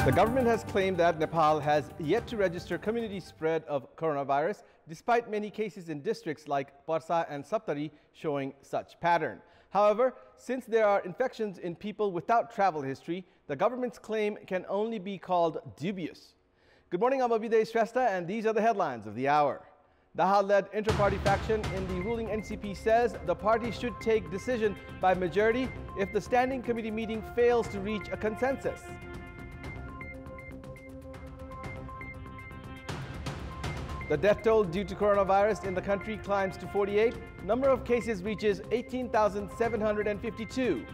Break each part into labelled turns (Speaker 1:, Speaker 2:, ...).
Speaker 1: The government has claimed that Nepal has yet to register community spread of coronavirus, despite many cases in districts like Parsa and Saptari showing such pattern. However, since there are infections in people without travel history, the government's claim can only be called dubious. Good morning, I'm Abhiday Shrestha, and these are the headlines of the hour. Dahal-led inter-party faction in the ruling NCP says the party should take decision by majority if the standing committee meeting fails to reach a consensus. The death toll due to coronavirus in the country climbs to 48. Number of cases reaches 18,752.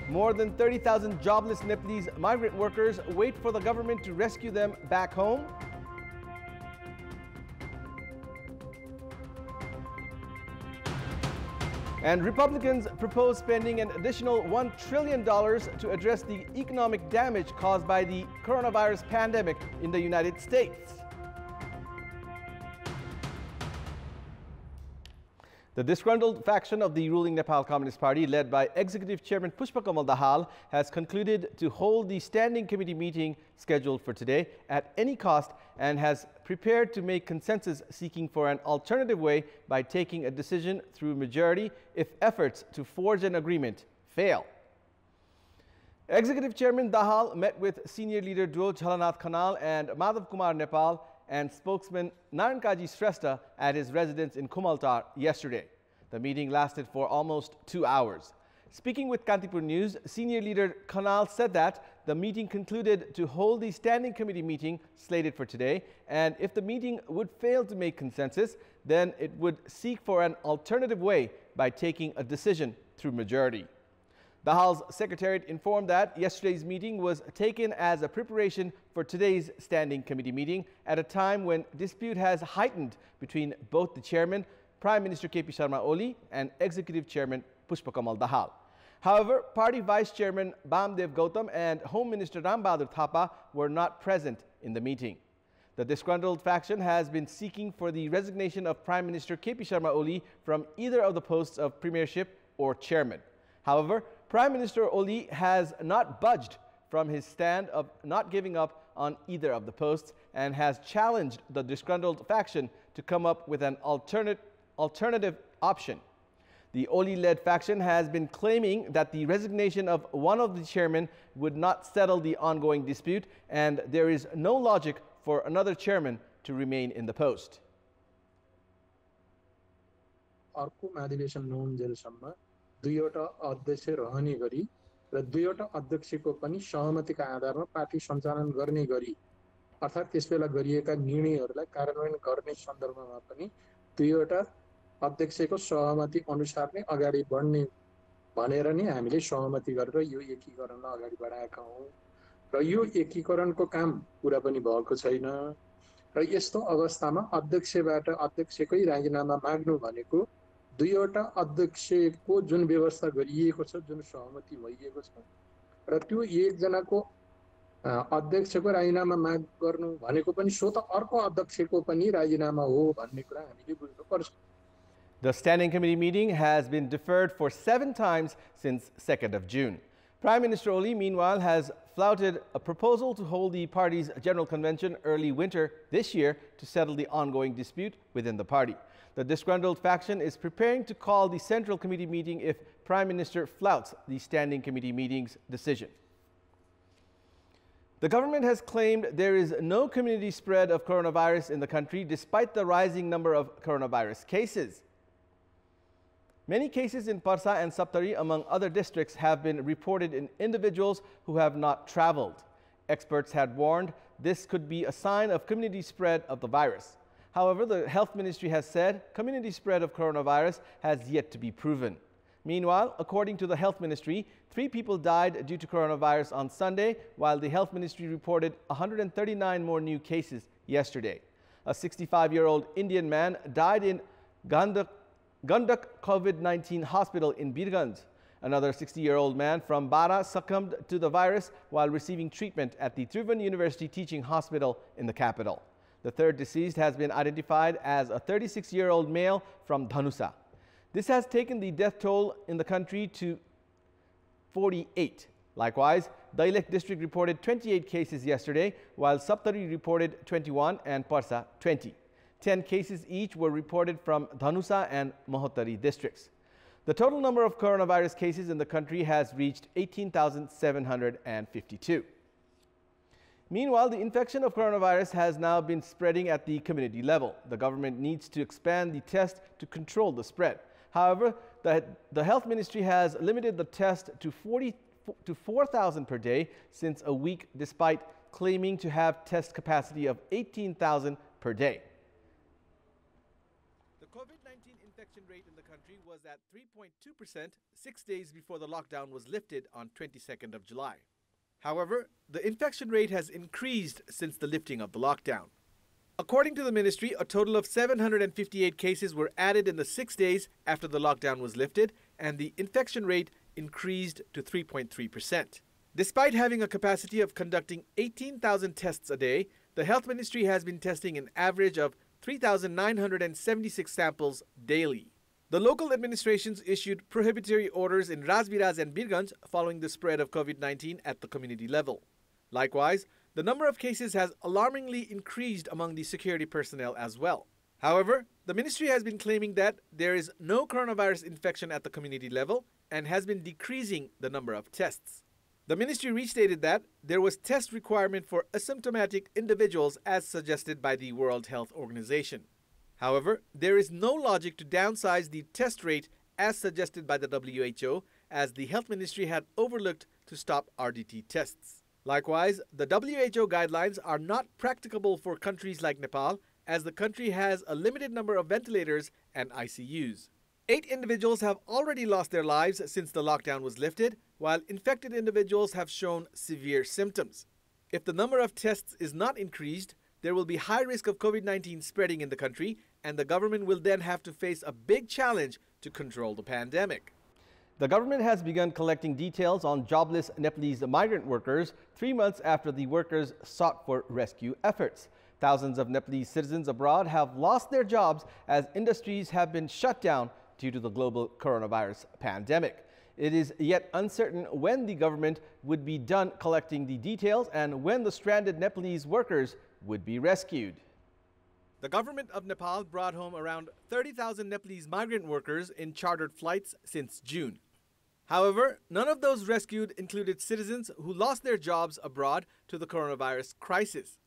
Speaker 1: More than 30,000 jobless Nepalese migrant workers wait for the government to rescue them back home. And Republicans propose spending an additional $1 trillion to address the economic damage caused by the coronavirus pandemic in the United States. The disgruntled faction of the ruling Nepal Communist Party, led by Executive Chairman Pushpakamal Dahal, has concluded to hold the standing committee meeting scheduled for today at any cost and has prepared to make consensus seeking for an alternative way by taking a decision through majority if efforts to forge an agreement fail. Executive Chairman Dahal met with senior leader Dro Jhalanath Khanal and Madhav Kumar Nepal and spokesman Naran Kaji Shrestha at his residence in Kumaltar yesterday. The meeting lasted for almost 2 hours. Speaking with Kantipur News, senior leader Khanal said that the meeting concluded to hold the standing committee meeting slated for today, and if the meeting would fail to make consensus, then it would seek for an alternative way by taking a decision through majority. Dahal's secretariat informed that yesterday's meeting was taken as a preparation for today's standing committee meeting at a time when dispute has heightened between both the chairman, Prime Minister KP Sharma Oli, and Executive Chairman Pushpakamal Dahal. However, Party Vice Chairman Bamdev Gautam and Home Minister Ram Bahadur Thapa were not present in the meeting. The disgruntled faction has been seeking for the resignation of Prime Minister KP Sharma Oli from either of the posts of Premiership or Chairman. However, Prime Minister Oli has not budged from his stand of not giving up on either of the posts and has challenged the disgruntled faction to come up with an alternative option. The Oli-led faction has been claiming that the resignation of one of the chairmen would not settle the ongoing dispute, and there is no logic for another chairman to remain in the post.
Speaker 2: दुईवटा अध्यक्ष रहने गरी र दुईवटा अध्यक्षको पनि सहमतिका आधारमा party सञ्चालन गर्ने गरी अर्थात् त्यसबेला गरिएका निर्णयहरूलाई कार्यान्वयन गर्ने सन्दर्भमा पनि दुईवटा अध्यक्षको सहमति अनुसार नै अगाडि बढ्ने भनेर नै हामीले सहमति गरेर यो एकीकरणलाई अगाडि बढाएका हौं र यो एकीकरणको काम पूरा पनि भएको छैन र यस्तो अवस्थामा अध्यक्षकै राजीनामा माग्नु भनेको दुईवटा अध्यक्षको जुन व्यवस्था गरिएको छ जुन सहमति भइएको छ र त्यो एकजनाको अध्यक्षको राजीनामा माग गर्नु भनेको पनि स्वत अर्को अध्यक्षको पनि राजीनामा हो भन्ने कुरा हामीले बुझ्नुपर्छ.
Speaker 1: The standing committee meeting has been deferred for 7 times since 2nd of June. Prime Minister Oli, meanwhile, has flouted a proposal to hold the party's general convention early winter this year to settle the ongoing dispute within the party. The disgruntled faction is preparing to call the Central Committee meeting if Prime Minister flouts the Standing Committee meeting's decision. The government has claimed there is no community spread of coronavirus in the country despite the rising number of coronavirus cases. Many cases in Parsa and Saptari, among other districts, have been reported in individuals who have not traveled. Experts had warned this could be a sign of community spread of the virus. However, the Health Ministry has said community spread of coronavirus has yet to be proven. Meanwhile, according to the Health Ministry, 3 people died due to coronavirus on Sunday, while the Health Ministry reported 139 more new cases yesterday. A 65-year-old Indian man died in Gandak COVID-19 hospital in Birganj. Another 60-year-old man from Bara succumbed to the virus while receiving treatment at the Tribhuvan University Teaching Hospital in the capital. The third deceased has been identified as a 36-year-old male from Dhanusa. This has taken the death toll in the country to 48. Likewise, Dailek district reported 28 cases yesterday, while Saptari reported 21 and Parsa 20. 10 cases each were reported from Dhanusa and Mahottari districts. The total number of coronavirus cases in the country has reached 18,752. Meanwhile, the infection of coronavirus has now been spreading at the community level. The government needs to expand the test to control the spread. However, the health ministry has limited the test to 4,000 per day since a week, despite claiming to have test capacity of 18,000 per day. The COVID-19 infection rate in the country was at 3.2% 6 days before the lockdown was lifted on 22nd of July. However, the infection rate has increased since the lifting of the lockdown. According to the ministry, a total of 758 cases were added in the 6 days after the lockdown was lifted, and the infection rate increased to 3.3%. Despite having a capacity of conducting 18,000 tests a day, the health ministry has been testing an average of 3,976 samples daily. The local administrations issued prohibitory orders in Rajbiraz and Birganj following the spread of COVID-19 at the community level. Likewise, the number of cases has alarmingly increased among the security personnel as well. However, the ministry has been claiming that there is no coronavirus infection at the community level and has been decreasing the number of tests. The ministry restated that there was test requirement for asymptomatic individuals as suggested by the World Health Organization. However, there is no logic to downsize the test rate as suggested by the WHO, as the health ministry had overlooked to stop RDT tests. Likewise, the WHO guidelines are not practicable for countries like Nepal, as the country has a limited number of ventilators and ICUs. 8 individuals have already lost their lives since the lockdown was lifted, while infected individuals have shown severe symptoms. If the number of tests is not increased, there will be high risk of COVID-19 spreading in the country, and the government will then have to face a big challenge to control the pandemic. The government has begun collecting details on jobless Nepalese migrant workers 3 months after the workers sought for rescue efforts. Thousands of Nepalese citizens abroad have lost their jobs as industries have been shut down due to the global coronavirus pandemic. It is yet uncertain when the government would be done collecting the details and when the stranded Nepalese workers would be rescued. The government of Nepal brought home around 30,000 Nepalese migrant workers in chartered flights since June. However, none of those rescued included citizens who lost their jobs abroad to the coronavirus crisis.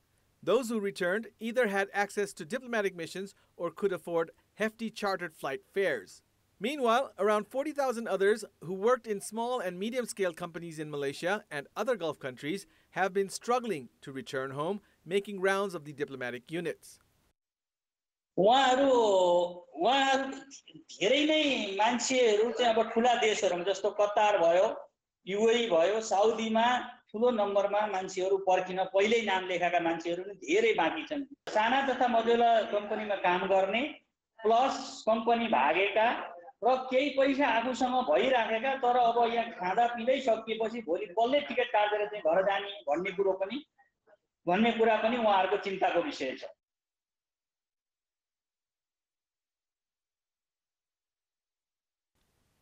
Speaker 1: Those who returned either had access to diplomatic missions or could afford hefty chartered flight fares. Meanwhile, around 40,000 others who worked in small and medium-scale companies in Malaysia and other Gulf countries have been struggling to return home, making rounds of the diplomatic units.
Speaker 3: उहाँहरू धेरै नै मान्छेहरू चाहिँ अब ठुला देशहरुमा जस्तो कतार भयो, युएई भयो, साउदीमा ठुलो नम्बरमा मान्छेहरू पर्खिन पहिल्यै नाम लेखेका मान्छेहरू नि धेरै बाँकी छन्। साना तथा मझौला कम्पनीमा काम गर्ने प्लस कम्पनी भागेका र केही पैसा आफूसँग भइराखेका तर अब यहाँ खाँदा पिँदै सकिएपछि भोलि बल्लै टिकट काटेर चाहिँ घर जाने भन्ने कुरा पनि उहाँहरुको चिन्ताको विषय छ।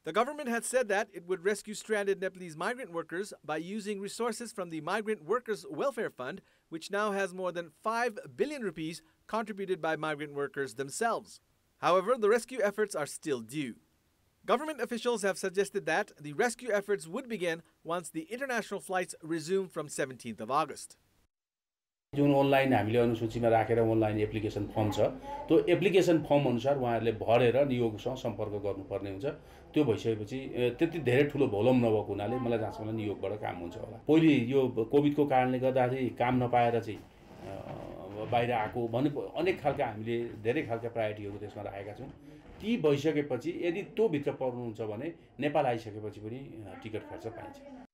Speaker 1: The government had said that it would rescue stranded Nepalese migrant workers by using resources from the Migrant Workers Welfare Fund, which now has more than 5 billion rupees contributed by migrant workers themselves. However, the rescue efforts are still due. Government officials have suggested that the rescue efforts would begin once the international flights resume from 17th of August.
Speaker 4: Jun online हामीले अनुसूचीमा राखेर online application firm छ त्यो application firm अनुसार उहाँहरूले भरेर नियोगसँग सम्पर्क गर्नुपर्ने हुन्छ। त्यो भइसकेपछि त्यति धेरै ठुलो भोलम नभएको हुनाले मलाई जहाँसम्म नियोगबाट काम हुन्छ होला। पहिले यो कोभिडको कारणले गर्दाखेरि काम नपाएर चाहिँ बाहिर आएको भने अनेक खालका हामीले धेरै खालका प्रायोरिटीहरू त्यसमा राखेका छौं। ती भइसकेपछि यदि त्यो भित्र पर्नुहुन्छ भने नेपाल आइसकेपछि पनि टिकट खर्च पाइन्छ।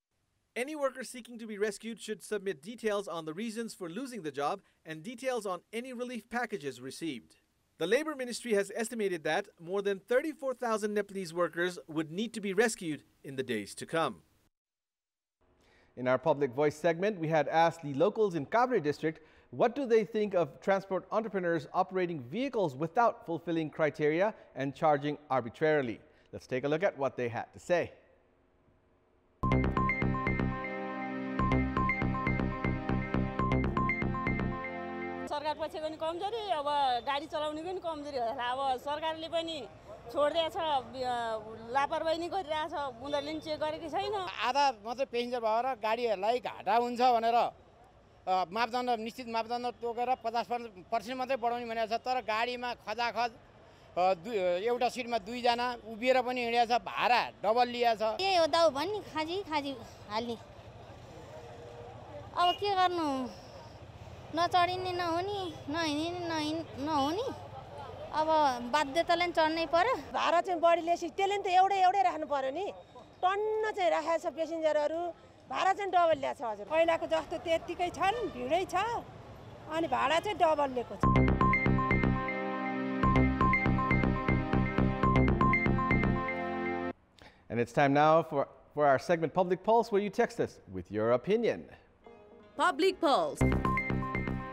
Speaker 1: Any worker seeking to be rescued should submit details on the reasons for losing the job and details on any relief packages received. The Labour Ministry has estimated that more than 34,000 Nepalese workers would need to be rescued in the days to come. In our Public Voice segment, we had asked the locals in Kabre district what do they think of transport entrepreneurs operating vehicles without fulfilling criteria and charging arbitrarily. Let's take a look at what they had to say.
Speaker 5: पक्षको नि कमजोरी अब गाडी चलाउनेको नि कमजोरी होला अब सरकारले पनि छोड्दैछ लापरवाही नि गरिरहेछ उनीहरूले नि चेक गरेकै छैन
Speaker 6: आधा मात्रै पेसेन्जर भएर गाडीहरूलाई घाटा हुन्छ भनेर मापदण्ड निश्चित मापदण्ड तोकेर 50% मात्रै बढाउने भनेको छ तर गाडीमा खजाखज एउटा सिटमा 2 जना उभिएर पनि हिँडेको छ भाडा डबल लिएको छ
Speaker 7: के हो दाउ भन्नी खाजी हाल्ने अब के गर्नु नचढिने नहुने नहिँड्ने नहुने अब बाध्यताले चढ्नै पर्यो
Speaker 8: भाडा चाहिँ बढी लिएपछि त्यसले त एउटै राख्नु पर्यो नि टन्न चाहिँ राखेको छ पेसेन्जरहरू भाडा चाहिँ डबल ल्याएको छ हजुर पहिलाको जस्तो त्यतिकै छन् भिडै छ अनि भाडा चाहिँ डबल लिएको छ
Speaker 1: And it's time now for our segment Public Pulse, where you text us with your opinion.
Speaker 9: Public Pulse.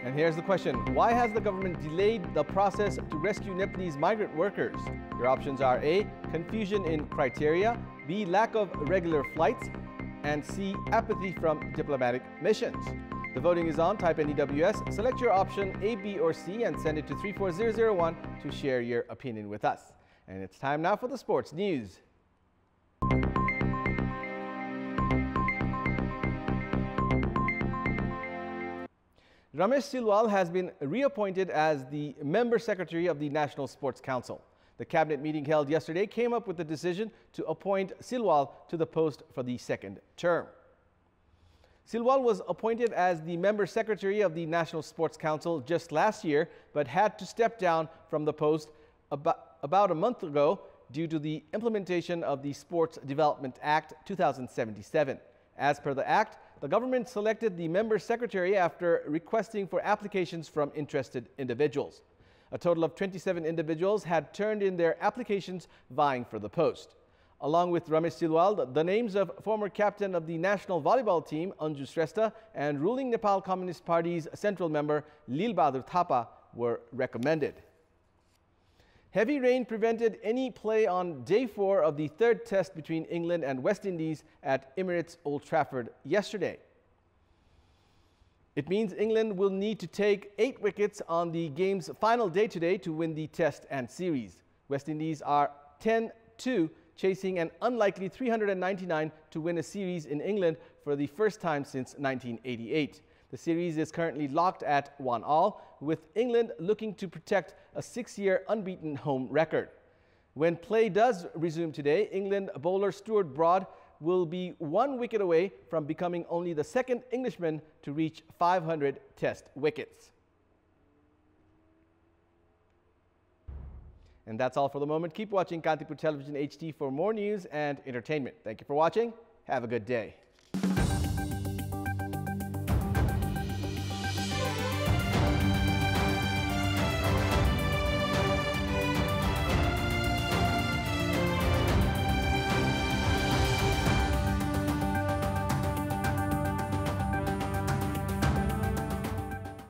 Speaker 1: And here's the question. Why has the government delayed the process to rescue Nepalese migrant workers? Your options are A, confusion in criteria, B, lack of regular flights, and C, apathy from diplomatic missions. The voting is on. Type NEWS, select your option A, B, or C, and send it to 34001 to share your opinion with us. And it's time now for the sports news. Ramesh Silwal has been reappointed as the member secretary of the National Sports Council. The cabinet meeting held yesterday came up with the decision to appoint Silwal to the post for the second term. Silwal was appointed as the member secretary of the National Sports Council just last year, but had to step down from the post about a month ago due to the implementation of the Sports Development Act 2077. As per the act, the government selected the member secretary after requesting for applications from interested individuals. A total of 27 individuals had turned in their applications vying for the post. Along with Ramesh Silwal, the names of former captain of the national volleyball team, Anju Shrestha, and ruling Nepal Communist Party's central member, Lil Bahadur Thapa, were recommended. Heavy rain prevented any play on day 4 of the third test between England and West Indies at Emirates Old Trafford yesterday. It means England will need to take 8 wickets on the game's final day today to win the test and series. West Indies are 10-2, chasing an unlikely 399 to win a series in England for the first time since 1988. The series is currently locked at 1-all, with England looking to protect a 6-year unbeaten home record. When play does resume today, England bowler Stuart Broad will be 1 wicket away from becoming only the second Englishman to reach 500 test wickets. And that's all for the moment. Keep watching Kantipur Television HD for more news and entertainment. Thank you for watching. Have a good day.